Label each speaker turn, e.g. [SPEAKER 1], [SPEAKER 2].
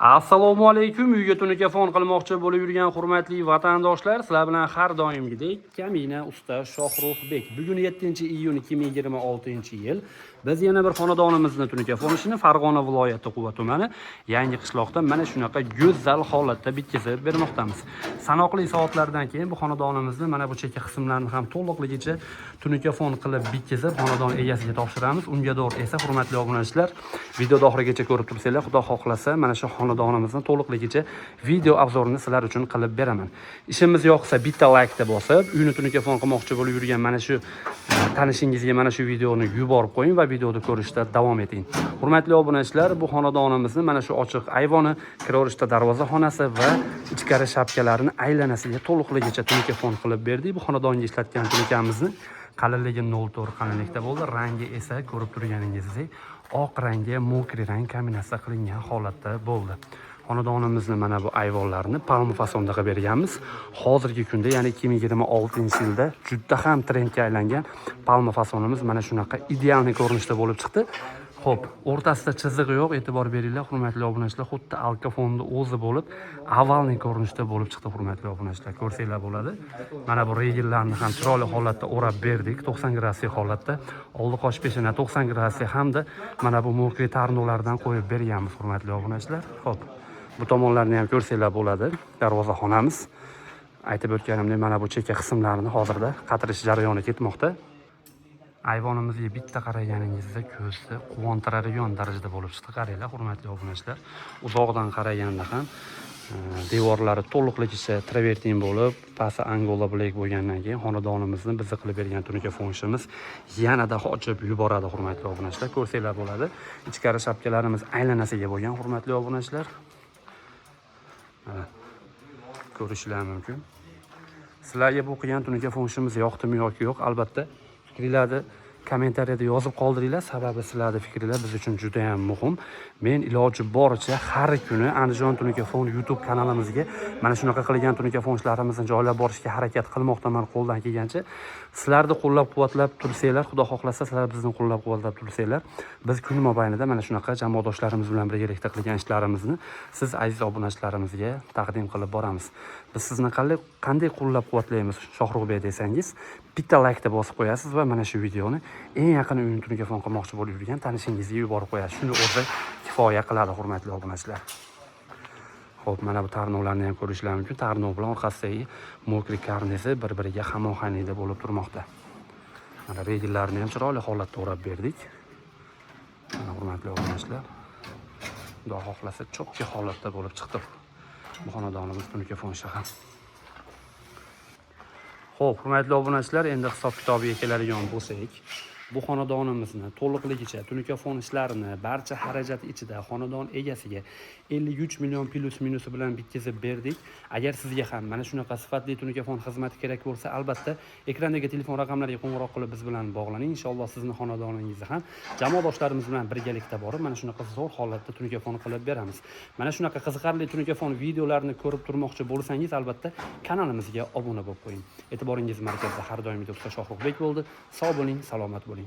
[SPEAKER 1] Assalomu alaykum. Uyga telefon qilmoqchi bo'lib yurgan hurmatli vatandoshlar, sizlar bilan har doimgidek Kamina usta Shohruxbek. Bugun 7-iyun 2026-yil. Biz yana bir xonadonimizni telefon ishini Farg'ona viloyati Quva tumani Yangi qishloqda mana shunaqa go'zal holatda bitkazib bermoqdamiz. Sanoqli soatlardan keyin bu xonadonimizni mana bu chekka qismlarini ham to'liqligicha telefon qilib bitkazib xonadon egasiga topshiramiz. Unga doğru esa hurmatli obunachilar, videoda oxirigacha ko'rib tursanglar, Xudo xohlasa mana shu xonadonimizni to'liqligicha video obzorini sizlar uchun qilib beraman. Ishimiz yoqsa bitta like bosib, uyni telefon qilmoqchi bo'lib yurgan mana shu tanishingizga mana shu videoni yuborib qo'ying va videoni ko'rishda davom eting. Hurmatli obunachilar, bu xonadonimizni mana shu ochiq ayvoni, kiraverishda darvozaxonasi va ichkari shapkalarini aylanasiga to'liqligicha telefon qilib berdik. Bu xonadonga ishlatgan telefonni qalinligi 0.4 qalinlikda bo'ldi. Rangi esa ko'rib turganingizdek oq rangga mokri rang kombinatsiya qilingan holatda bo'ldi. Xonadonimizni mana bu ayvonlarni palma fasonda qilib berganmiz. Hozirgi kunda, ya'ni 2026-yilda juda ham trendga aylangan palma fasonimiz mana shunaqa ideal ko'rinishda bo'lib chiqdi. Xo'p, o'rtasida chiziq yo'q, e'tibor beringlar hurmatli obunachilar, xuddi alkafonni o'zi bo'lib, avvalning ko'rinishda bo'lib chiqdi hurmatli obunachilar. Ko'rsanglar bo'ladi. Mana bu regellarni ham chiroyli holatda o'rab berdik, 90 graduslik holatda. Oldi qosh peshona 90 graduslik hamda mana bu mokri tarnolardan qo'yib berganmiz hurmatli obunachilar. Xo'p, bu tomonlarni ham ko'rsanglar bo'ladi. Darvozaxonamiz. Aytib o'tganimdek, mana bu chekka qismlarini hozirda qatirish jarayoni ketmoqda. Ayvonimizga bitta qaraganingizda ko'zni quvontiradigan darajada bo'lib chiqdi. Qaranglar hurmatli obunachilar. Uzoqdan qaraganda ham devorlari to'liqligicha travertin bo'lib, pasti angola bilek bo'lgandan keyin xonadonimizni bizni qilib bergan telefon ishimiz yanada ochib yuboradi hurmatli obunachilar. Ko'rsanglar bo'ladi. Ichkari shapkalarimiz aylanasiga bo'lgan hurmatli obunachilar. Mana ko'rishlar mumkin. Sizlarga bu qilgan telefon ishimiz yoqdimi yoki yo'q, albatta fikirlarni kommentariyada yozib qoldiringlar. Sababi sizlarning fikringiz biz uchun juda ham muhim. Men iloji boricha har kuni Andijon telefon YouTube kanalimizga mana shunaqa qilgan telefon ishlarimizni joylab borishga harakat qilmoqdaman qo'ldan kelgancha. Sizlarni qo'llab-quvvatlab tursanglar, Xudo xohlasa sizlar bizni qo'llab-quvvatlab tursanglar, biz kun mobaynida mana shunaqa jamoadoshlarimiz bilan birgalikda qilgan ishlarimizni siz aziz obunachilarimizga taqdim qilib boramiz. Biz sizni qanday qo'llab-quvvatlaymiz Shohruxbek desangiz, bitta like bosib qo'yasiz va mana shu videoni eng yaqin uyni telefon qilmoqchi bo'lib yurgan tanishingizga yuborib qo'yasiz. Shuni o'zi kifoya qiladi hurmatli obunachilar. Xo'p, mana bu tarnovlarni ham ko'rishlar mumkin. Tarnov bilan orqasidagi mokri karnizi bir-biriga hamohanglikda bo'lib turmoqda. Mana regellarni ham chiroyli holatda o'rab berdik. Mana hurmatli obunachilar, Xudo xohlasa chopki holatda bo'lib chiqdi bu xonadonimiz telefon ishi ham. Xo'p, hurmatli obunachilar, endi hisob kitobiga keladigan bo'lsak, bu xonadonimizni to'liqligicha telefon ishlarini barcha xarajat ichida xonadon egasiga 53 million plus minusi bilan bitkazib berdik. Agar sizga ham mana shunaqa sifatli telefon xizmati kerak bo'lsa, albatta ekrandagi telefon raqamlariga qo'ng'iroq qilib biz bilan bog'laning. Inshaalloh sizni xonadoningizda ham jamoadoshlarimiz bilan birgalikda borib mana shunaqa zo'r holatda telefon qilib beramiz. Mana shunaqa qiziqarli telefon videolarini ko'rib turmoqchi bo'lsangiz, albatta kanalimizga obuna bo'lib qo'ying. E'tiboringiz markazida har doimgidek Shohruxbek bo'ldi. Sog' bo'ling, salomat bo'ling.